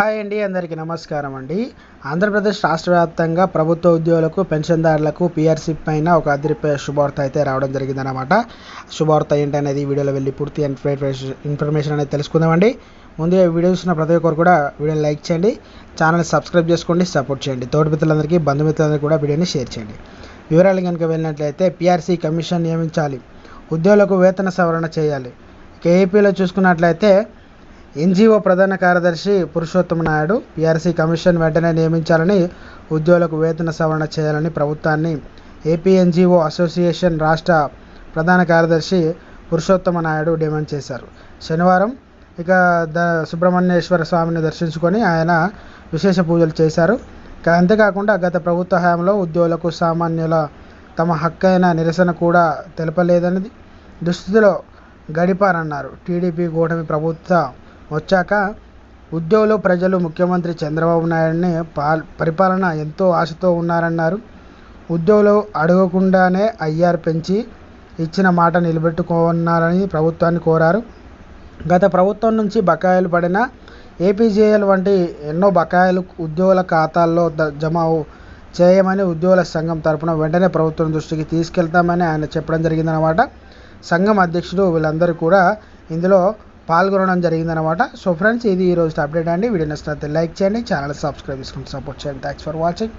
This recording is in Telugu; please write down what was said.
హాయ్ అండి, అందరికీ నమస్కారం అండి. ఆంధ్రప్రదేశ్ రాష్ట్ర వ్యాప్తంగా ప్రభుత్వ ఉద్యోగులకు, పెన్షన్దారులకు పీఆర్సీ పైన ఒక అదిరిపోయే శుభవార్త అయితే రావడం జరిగిందనమాట. శుభవార్త ఏంటనేది వీడియోలో వెళ్ళి పూర్తి ఇన్ఫర్మేషన్ అనేది తెలుసుకుందామండి. ముందుగా వీడియో చూసిన ప్రతి ఒక్కరు కూడా వీడియోని లైక్ చేయండి, ఛానల్ సబ్స్క్రైబ్ చేసుకోండి, సపోర్ట్ చేయండి. తోటి మిత్రులందరికీ, బంధుమిత్రులందరికీ కూడా వీడియోని షేర్ చేయండి. వివరాలు కనుక వెళ్ళినట్లయితే పీఆర్సీ కమిషన్ నియమించాలి, ఉద్యోగులకు వేతన సవరణ చేయాలి. ఏపీలో చూసుకున్నట్లయితే ఎన్జీఓ ప్రధాన కార్యదర్శి పురుషోత్తమ నాయుడు పీఆర్సీ కమిషన్ వెంటనే నియమించాలని, ఉద్యోగులకు వేతన సవరణ చేయాలని ప్రభుత్వాన్ని ఏపీ ఎన్జీఓ అసోసియేషన్ రాష్ట్ర ప్రధాన కార్యదర్శి పురుషోత్తమ నాయుడు డిమాండ్ చేశారు. శనివారం సుబ్రహ్మణ్యేశ్వర స్వామిని దర్శించుకొని ఆయన విశేష పూజలు చేశారు. అంతేకాకుండా గత ప్రభుత్వ హయాంలో ఉద్యోగులకు, సామాన్యుల తమ హక్కైన నిరసన కూడా తెలపలేదని దుస్థితిలో గడిపారన్నారు. టీడీపీ కూటమి ప్రభుత్వం వచ్చాక ఉద్యోగులు, ప్రజలు ముఖ్యమంత్రి చంద్రబాబు నాయుడిని పరిపాలన ఎంతో ఆశతో ఉన్నారన్నారు. ఉద్యోగులు అడగకుండానే ఐఆర్ పెంచి ఇచ్చిన మాట నిలబెట్టుకోవాలని ప్రభుత్వాన్ని కోరారు. గత ప్రభుత్వం నుంచి బకాయిలు పడిన ఏపీజేఎల్ వంటి ఎన్నో బకాయిలు ఉద్యోగుల ఖాతాల్లో జమ చేయమని ఉద్యోగుల సంఘం తరపున వెంటనే ప్రభుత్వం దృష్టికి తీసుకెళ్తామని ఆయన చెప్పడం జరిగిందనమాట. సంఘం అధ్యక్షుడు వీళ్ళందరూ కూడా ఇందులో పాల్గొనడం జరిగిందనమాట. సో ఫ్రెండ్స్, ఇది ఈరోజు అప్డేట్ అండి. వీడియో నచ్చినట్లయితే లైక్ చేయండి, ఛానల్ సబ్స్క్రైబ్ చేసుకుని సపోర్ట్ చేయండి. Thanks for watching.